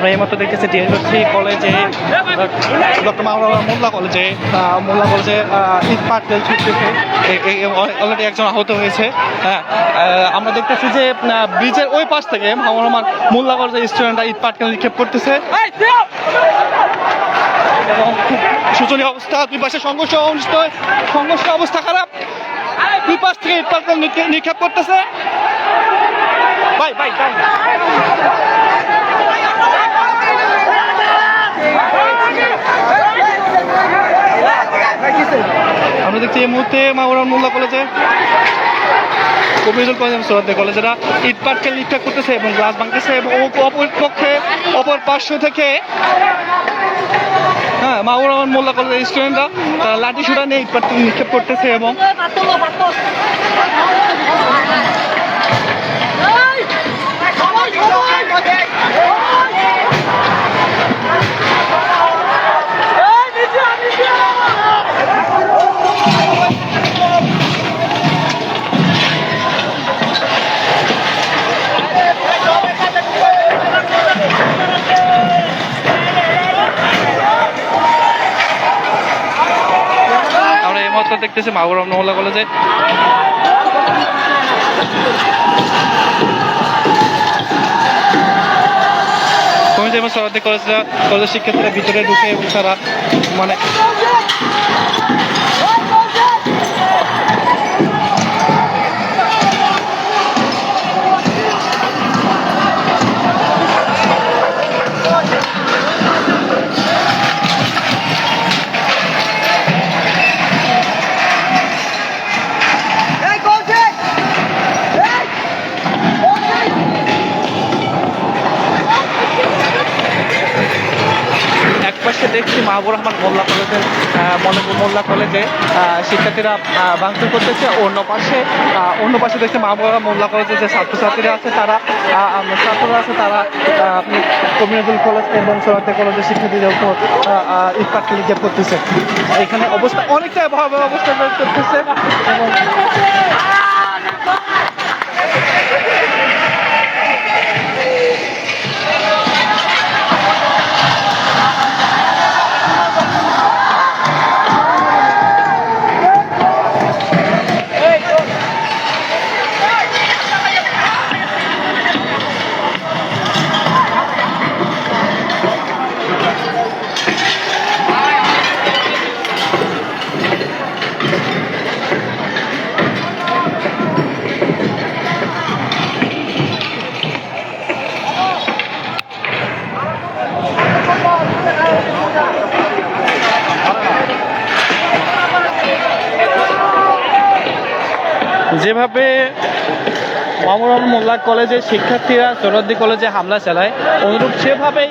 আমরা এইমাত্র দেখতেছি ডিএনসি কলেজে ডক্টর মাওলানা মোল্লা কলেজে ইট পাটকেল ছুটতেছে, অলরেডি একজন আহত হয়েছে। হ্যাঁ, আমরা দেখতেছি যে ব্রিজের ওই পাশ থেকে মাওলানা মোল্লা কলেজের স্টুডেন্টরা ইট পাটকেল নিক্ষেপ করতেছে এবং খুব শোচনীয় অবস্থা। দুই পাশে সংঘর্ষ অবস্থা খারাপ, দুই পাশ থেকে ইট পাটকেল নিক্ষেপ করতেছে। আমরা দেখছি এই মুহূর্তে মাওলানা মোল্লা কলেজে কবিরুল কলেজ সোহরাওয়ার্দী কলেজেরা ইট পাটকেল নিক্ষেপ করতেছে এবং গ্লাস ভাঙতেছে এবং অপর পার্শ্ব থেকে মাওলানা মোল্লা কলেজের স্টুডেন্টরা তারা লাঠি সুটা নিয়ে ইট পাটকেল নিক্ষেপ করতেছে এবং দেখতেছি মাওলানা মোল্লা কলেজে সোহরাওয়ার্দী কলেজের শিক্ষার্থীরা ভিতরে ঢুকে এবং তারা মানে দেখছি মাহবুর রহমান মোল্লা কলেজে শিক্ষার্থীরা ভাঙচুর করতেছে। অন্য পাশে দেখছি মাহবুর রহমান মোল্লা কলেজে যে ছাত্রছাত্রীরা আছে তারা কবিরুল কলেজ এবং সোহরাওয়ার্দী কলেজের শিক্ষার্থীদের উপর ইট পাটকেল নিক্ষেপ করতেছে। এখানে অবস্থা অনেকটাই ভয়াবহ অবস্থা করতেছে এবং যেভাবে মাওলানা মোল্লা কলেজের শিক্ষার্থীরা সোহরাওয়ার্দী কলেজে হামলা চালায়, অনুরূপ সেভাবেই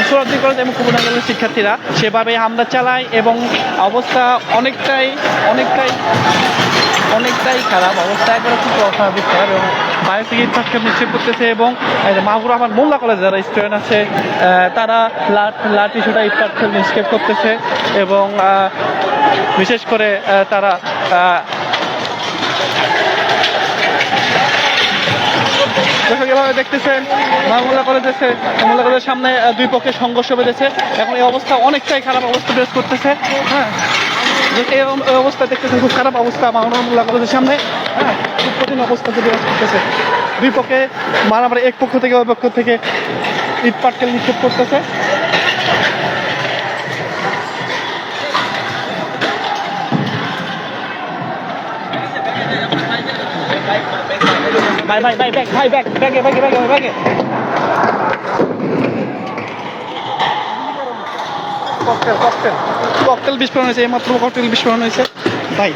সোহরাওয়ার্দী কলেজ এবং কুমিল্লা কলেজের শিক্ষার্থীরা সেভাবেই হামলা চালায় এবং অবস্থা অনেকটাই খারাপ অবস্থা, একবারে খুব অস্বাভাবিক খারাপ এবং বাইরে থেকে ইট পাটকেল নিক্ষেপ করতেছে এবং মাহবুর রহমান মোল্লা কলেজ যারা স্টুডেন্ট আছে তারা লাঠি সুটা ইট পাটকেল নিক্ষেপ করতেছে এবং বিশেষ করে তারা এভাবে দেখতেছেন মোল্লা কলেজের সামনে দুই পক্ষের সংঘর্ষ বেঁধেছে। এখন এই অবস্থা অনেকটাই খারাপ অবস্থা বিরাজ করতেছে। হ্যাঁ, এই অবস্থা দেখতেছেন, খুব খারাপ অবস্থা মাওলানা মোল্লা কলেজের সামনে। হ্যাঁ, খুব কঠিন অবস্থা বিরাজ করতেছে। দুই পক্ষে মারামারি, এক পক্ষ থেকে ওই পক্ষ থেকে ইট পাটকেল নিক্ষেপ করতেছে। ককটেল বিস্ফোরণ হয়েছে, এইমাত্র ককটেল বিস্ফোরণ হয়েছে ভাই।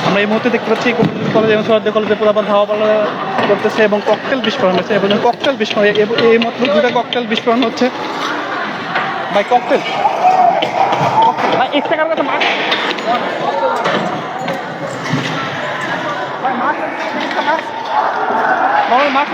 আমরা এই মুহূর্তে দেখতে পাচ্ছি কলেজ এবং সোহরাওয়ার্দী কলেজে পুরাবার ধাওয়া পাল্লা করতেছে এবং ককটেল বিস্ফোরণ হয়েছে এবং ককটেল বিস্ফোরণ এইমাত্র দুটা ককটেল বিস্ফোরণ হচ্ছে ভাই। ককটেল ভাই, এক টাকার কথা মাছ মাছ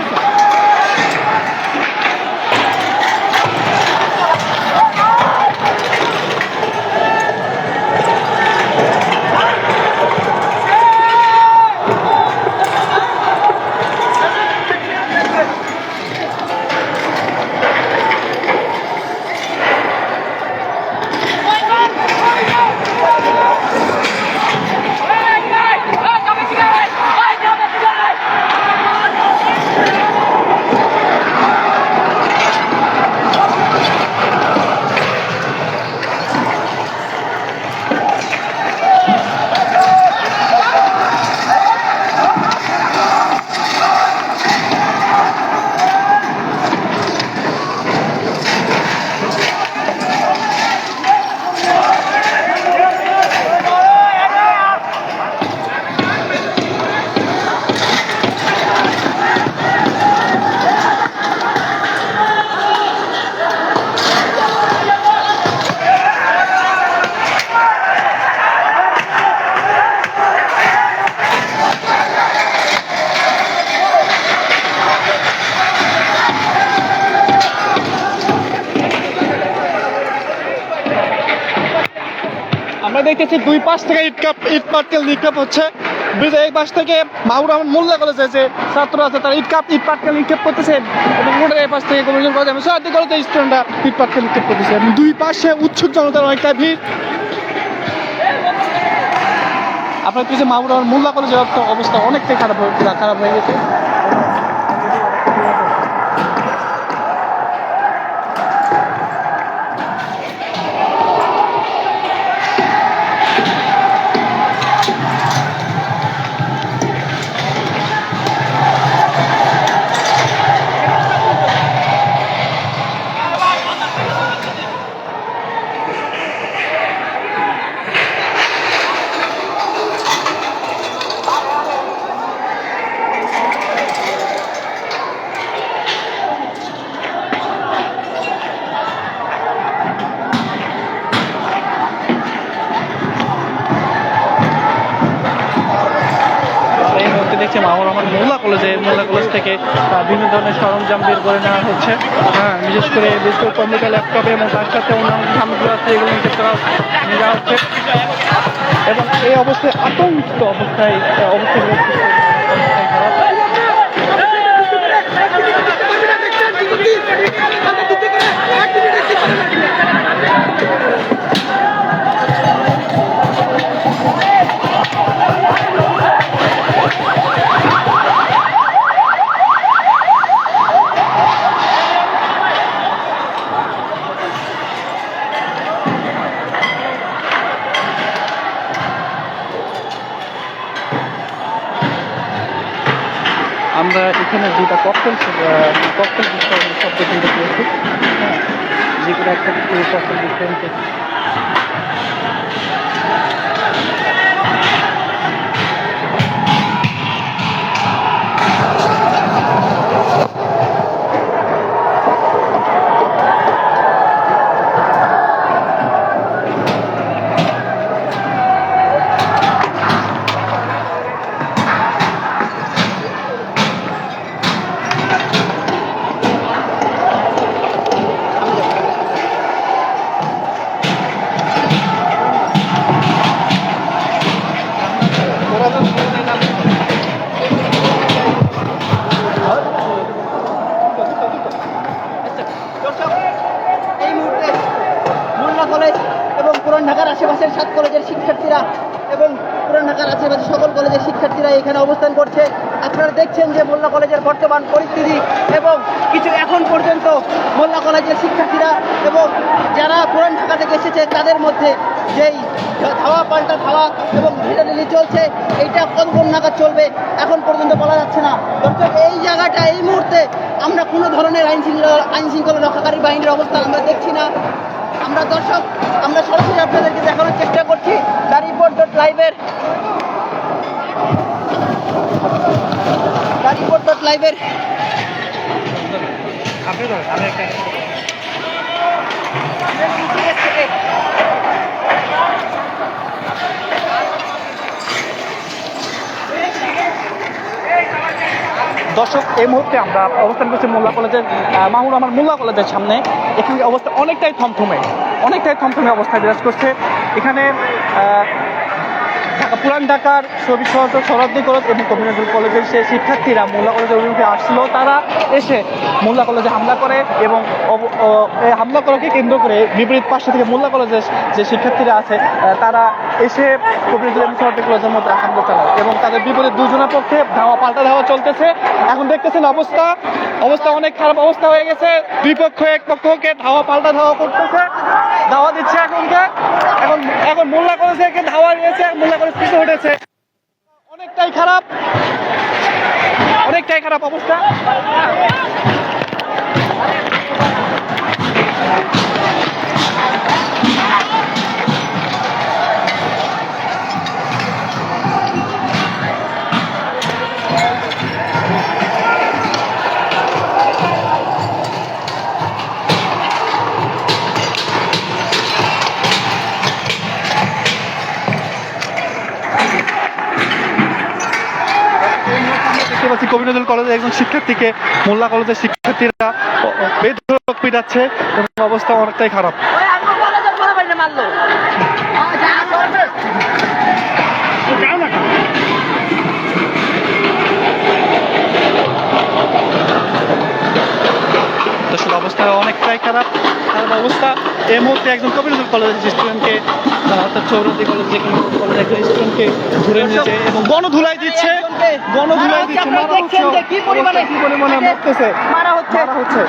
আমরা দেখতেছি দুই পাশ থেকে ইট পাটকেল নিক্ষেপ হচ্ছে। ব্রিজের এই পাশ থেকে মাহবুব রহমান মোল্লা কলেজে যে ছাত্র আছে তারা ইট পাটকেল নিক্ষেপ করতেছে এবং রোডের এই পাশ থেকে কমিশন কলেজে সরকারি কলেজের স্টুডেন্টরা ইট পাটকেল নিক্ষেপ করতেছে। দুই পাশে উৎসুক জনতার অনেকটা ভিড়। আপনার কিছু মাহবুব রহমান মোল্লা কলেজের অবস্থা অনেকটাই খারাপ হয়ে গেছে। দেখছি মাহবুব রহমান মোল্লা কলেজ থেকে বিভিন্ন ধরনের সরঞ্জাম বের করে নেওয়া হচ্ছে। হ্যাঁ, বিশেষ করে কম্পিউটার ল্যাপটপ এবং তার সাথে অন্যান্য সামগ্রী আছে এগুলো নিয়ে যাওয়া হচ্ছে এবং এই অবস্থায় আতঙ্কিত অবস্থায় আমরা এখানে দুটা ককটেল শব্দ শুনতে পেয়েছি। যে কোনো একটা ককটেল বিস্ফোরণ। ঢাকার আশেপাশের 7 কলেজের শিক্ষার্থীরা এবং পুরান ঢাকার আশেপাশে সকল কলেজের শিক্ষার্থীরা এখানে অবস্থান করছে। আপনারা দেখছেন যে মোল্লা কলেজের বর্তমান পরিস্থিতি এবং কিছু এখন পর্যন্ত মোল্লা কলেজের শিক্ষার্থীরা এবং যারা পুরান ঢাকা থেকে এসেছে তাদের মধ্যে যেই ধাওয়া পাল্টা ধাওয়া এবং ঢিলাঢিলি চলছে, এইটা কতক্ষণ নাগাদ চলবে এখন পর্যন্ত বলা যাচ্ছে না। দর্শক, এই জায়গাটা এই মুহূর্তে আমরা কোনো ধরনের আইন শৃঙ্খলা রক্ষাকারী বাহিনীর অবস্থান আমরা দেখছি না। আমরা দর্শক আমরা সরাসরি আপনাদেরকে দেখানোর চেষ্টা করছি দারিপোর্ট.লাইভের দর্শক, এই মুহূর্তে আমরা অবস্থান করছি মোল্লা কলেজের মাহবুব রহমান মোল্লা কলেজের সামনে। এখানে অবস্থা অনেকটাই থমথমে অবস্থায় বিরাজ করছে। এখানে পুরান ঢাকার সরদ্দি কলেজ এবং কমিউনিটি কলেজের সে শিক্ষার্থীরা মোল্লা কলেজের অভিমুখে আসছিল, তারা এসে মোল্লা কলেজে হামলা করে এবং এই হামলা করাকে কেন্দ্র করে বিপরীত পাশে থেকে মোল্লা কলেজের যে শিক্ষার্থীরা আছে তারা এসে কমিউনিটি এবং সরদ্দি কলেজের মধ্যে হামলা চালায় এবং তাদের বিপরীত দুজনের পক্ষে পাল্টা ধাওয়া চলতেছে। এখন দেখতেছেন অবস্থা অনেক খারাপ অবস্থা হয়ে গেছে। দুই পক্ষ এক পক্ষকে পাল্টা ধাওয়া করতেছে, ধাওয়া দিচ্ছে। এখন মোল্লা কলেজে ধাওয়া দিয়েছে, মোল্লা কলেজ পিছু উঠেছে। অনেকটাই খারাপ অবস্থা। কবিনদুল কলেজের একজন শিক্ষার্থীকে মোল্লা কলেজের শিক্ষার্থীরা বেধড়ক পিটাচ্ছে এবং অবস্থা অনেকটাই খারাপ। মারলো। দর্শক অবস্থা অনেকটাই খারাপ খারাপ অবস্থা। এই মুহূর্তে একজন কবিরুল কলেজের স্টুডেন্টকে অর্থাৎ চৌরদি কলেজ কলেজের একজন স্টুডেন্টকে ধরে নিয়েছে এবং গণধুলাই দিচ্ছে, গণধুলাই দিচ্ছে, মারা হচ্ছে, কি পরিমাণে মারতেছে, মারা হচ্ছে। মারা হচ্ছে।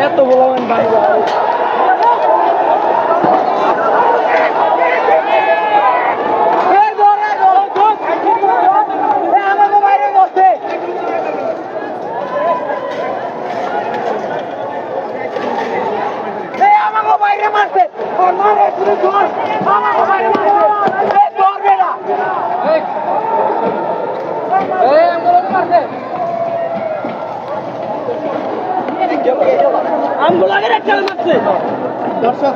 এত বড় ভাই দর্শক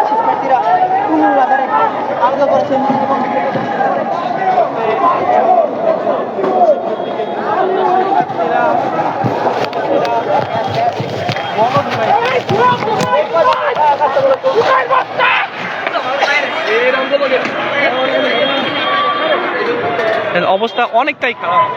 শিক্ষার্থীরা পূর্ণ আকারে আলাদা করেছেন এবং অবস্থা অনেকটাই খারাপ।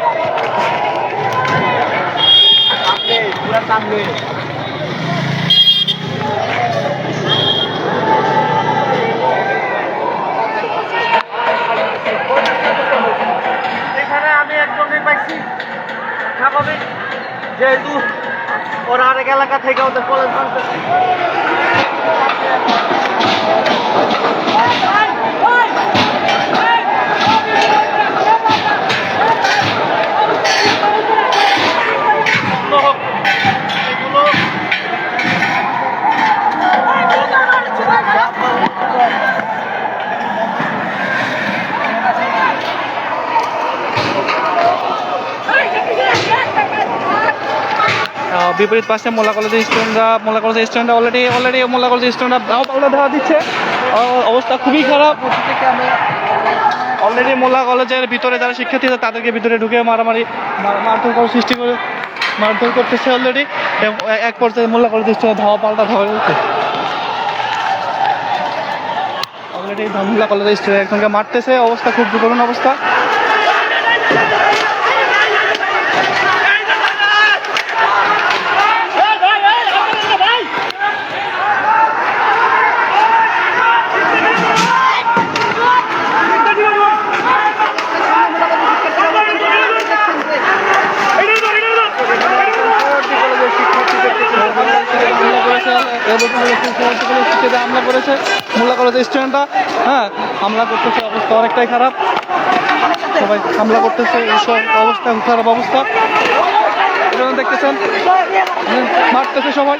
এখানে আমি একজনই পাইছি স্বাভাবিক, যেহেতু ওরা আরেক এলাকা থেকে ওদের কলেজ বিপরীত পাশে মোল্লা কলেজের স্টুডেন্টরা অলরেডি মোল্লা কলেজের স্টুডেন্টরা দাও পাল্টা দেওয়া দিচ্ছে। অবস্থা খুবই খারাপ। অলরেডি মোল্লা কলেজের ভিতরে যারা শিক্ষার্থী তাদেরকে ভিতরে ঢুকে মারধর করার সৃষ্টি করে মারধর করতেছে অলরেডি। এক পর্যায়ে মোল্লা কলেজের স্টুডেন্ট ধাওয়া পাল্টা হচ্ছে। অলরেডি মোল্লা কলেজের স্টুডেন্ট একজনকে মারতেছে। অবস্থা খুব করুণ অবস্থা। শিক্ষিত হামলা করেছে মোল্লা কলেজের স্টুডেন্টরা। হ্যাঁ, হামলা করতেছে, অবস্থা অনেকটাই খারাপ, সবাই হামলা করতেছে, এইসব অবস্থা, খারাপ অবস্থা। এখানে দেখতেছেন মারতেছে সবাই,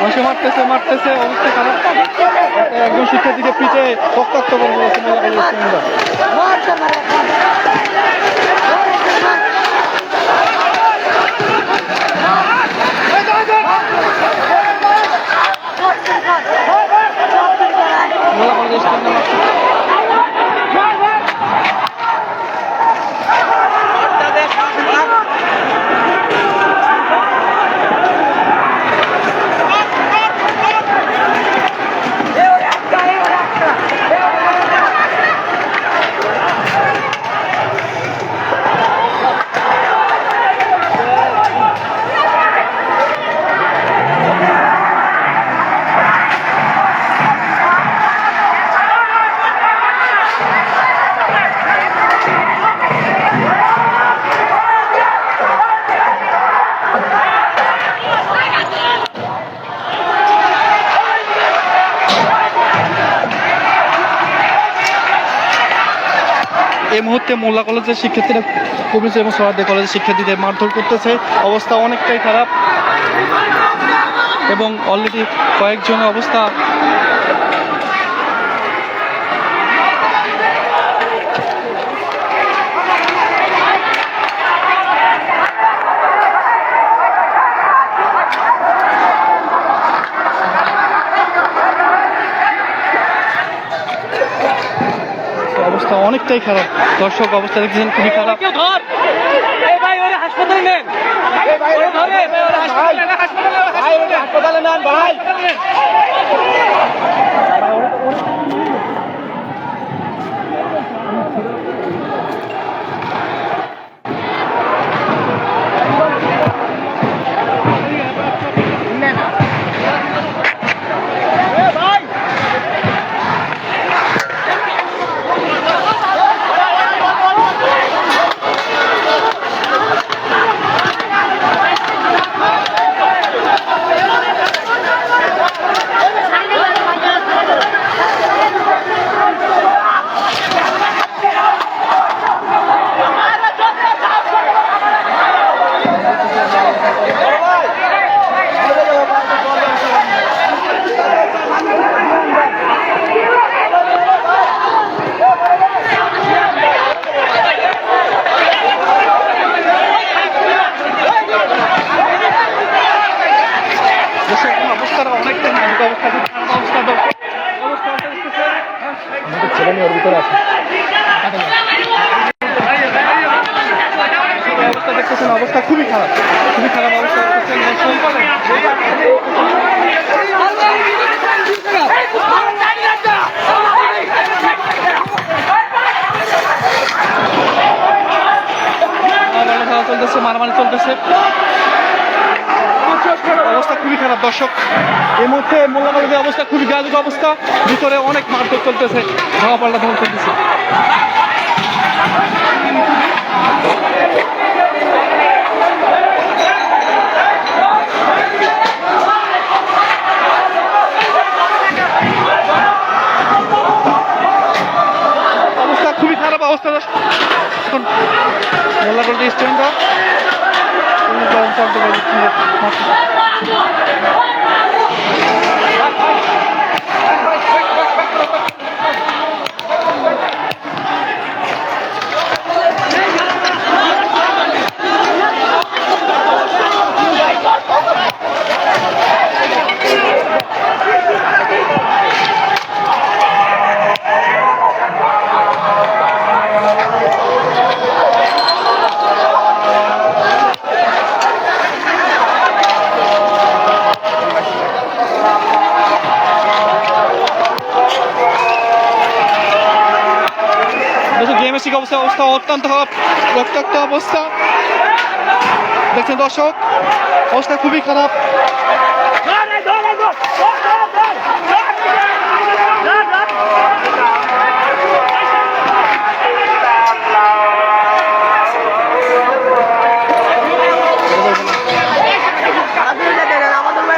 মানুষে মারতেছে, অবস্থা খারাপ। একজন শিক্ষার্থীকে পিঠে রক্তাক্ত করে বলেছে মোল্লা কলেজের স্টুডেন্টরা। মোল্লা কলেজের স্টুডেন্টরা এই মুহূর্তে মোল্লা কলেজের শিক্ষার্থীরা কবির এবং সোহার্দী কলেজের শিক্ষার্থীদের মারধর করতেছে, অবস্থা অনেকটাই খারাপ এবং অলরেডি কয়েকজনের অবস্থা অনেকটাই খারাপ। দর্শক, অবস্থা দেখছেন খুবই খারাপ। হাসপাতালে নেন ভাই। অবস্থা খুবই খারাপ, খুবই খারাপ অবস্থা। চলতেছে, মারামারি চলতেছে, অবস্থা খুবই খারাপ। দর্শক, এই মুহূর্তে মোল্লা কলেজের অবস্থা খুবই গাজুক অবস্থা, ভিতরে অনেক মারধর চলতেছে, ধাওয়া পাল্টা ধাওয়া চলতেছে। অবস্থা খুবই খারাপ অবস্থা। মোল্লা কলেজের স্টুডেন্টরা অবস্থা অত্যন্ত রক্তাক্ত অবস্থা দেখছেন দর্শক, অবস্থা খুবই খারাপ। আমাদের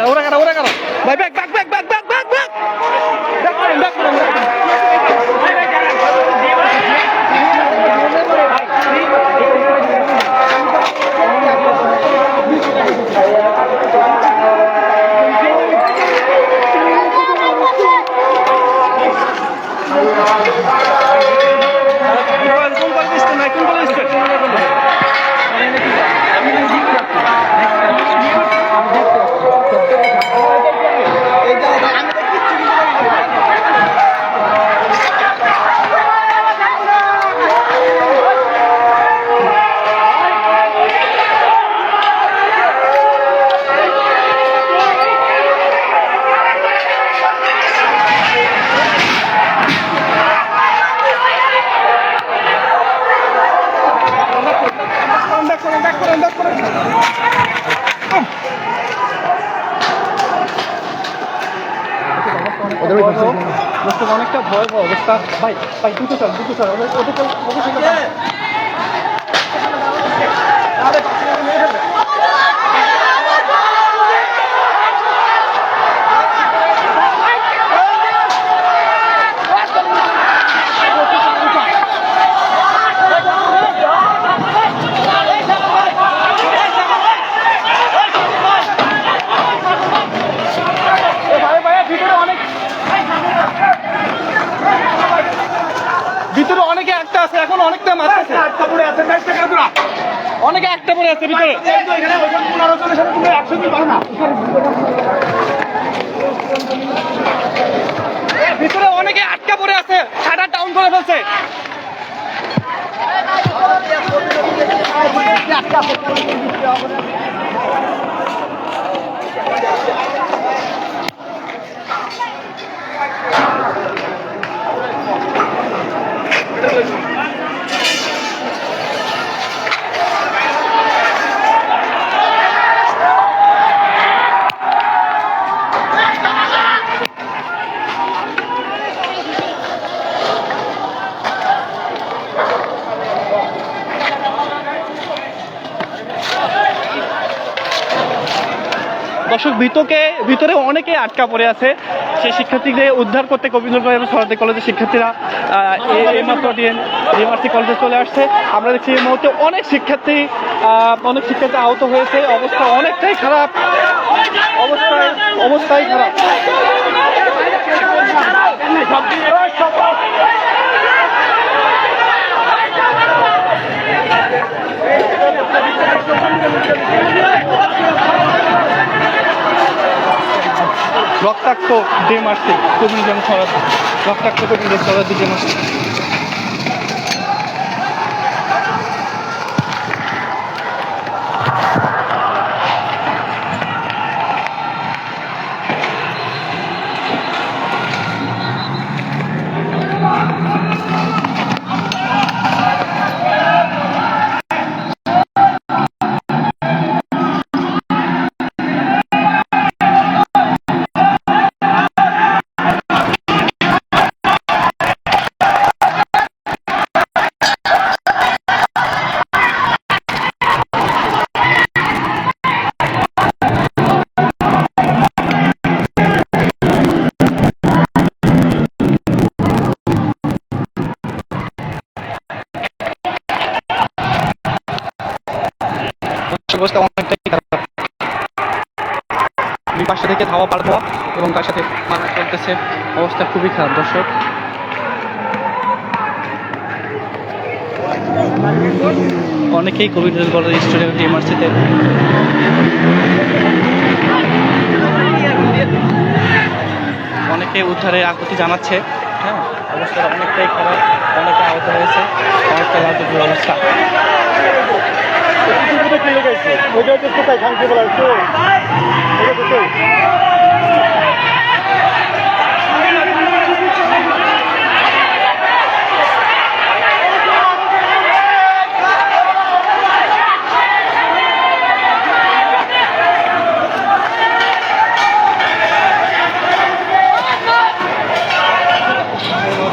ওরা কারো ভাই back back back back back back back back করেন ব্যাক করেন অনেকটা ভয়াবহ অবস্থা ভাই ভাই দুটো স্যার ভিতরে অনেকে একটা আছে এখন অনেকটা মারতেছে অনেকে একটা পড়ে আছে ভিতরে ভিতরে অনেকে আটকা পড়ে আছে শাটার ডাউন করে ফেলছে দর্শক ভিতরে অনেকে আটকা পড়ে আছে সেই শিক্ষার্থীদের উদ্ধার করতে গোবিন্দগঞ্জ এবং সরকারি কলেজের শিক্ষার্থীরা ডিএমআরসি কলেজে চলে আসছে আমরা দেখছি এই মুহূর্তে অনেক শিক্ষার্থী আহত হয়েছে অবস্থা অনেকটাই খারাপ অবস্থাই খারাপ রক্তাক্ত ডিএমআরসি গোবিন্দগঞ্জ সরাসরি রক্তাক্ত গোবিন্দগঞ্জ সরাসরি ডিএমআরসি অবস্থা অনেকটাই খারাপ দুই পাশে থেকে ধাওয়া পার হওয়া এবং তার সাথে মারা চলতেছে অবস্থা খুবই খারাপ দর্শক অনেকেই গোবিন্দগঞ্জ কলেজ স্টুডেন্ট ডিএমআরসিতে অনেকে উদ্ধারে আকুতি জানাচ্ছে হ্যাঁ অবস্থা অনেকটাই খারাপ অনেকে আহত হয়েছে অনেকটা লাজুক অবস্থা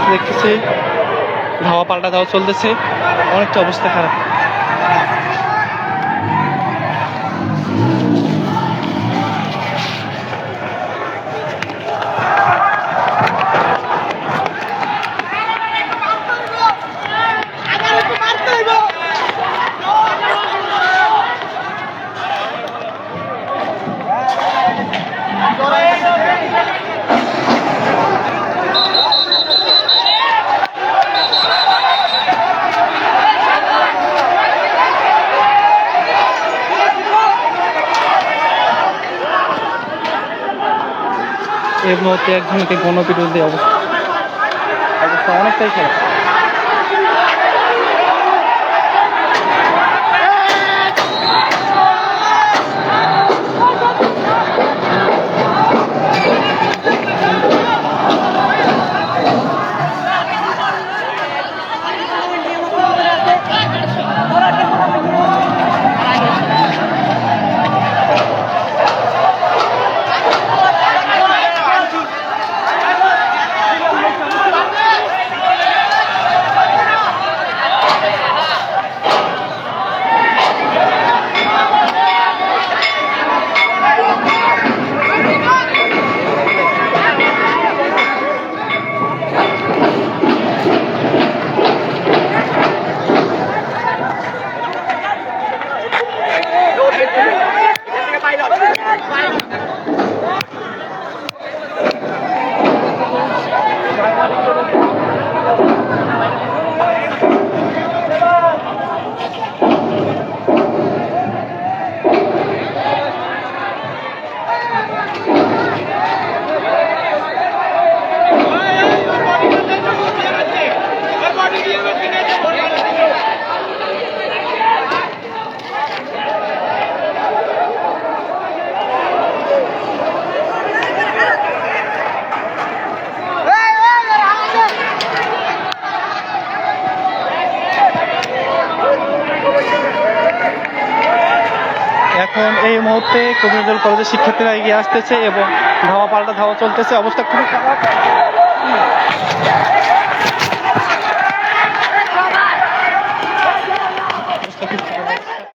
দেখতেছি ধাওয়া পাল্টা ধাওয়া চলতেছে, অনেকটা অবস্থা খারাপ। এর মধ্যে একজনকে গণবিরোধী অবস্থা অনেকটাই খারাপ। এখন এই মুহূর্তে কবিরুল কলেজের শিক্ষার্থীরা এগিয়ে আসতেছে এবং ধাওয়া পাল্টা ধাওয়া চলতেছে, অবস্থা খুবই খারাপ।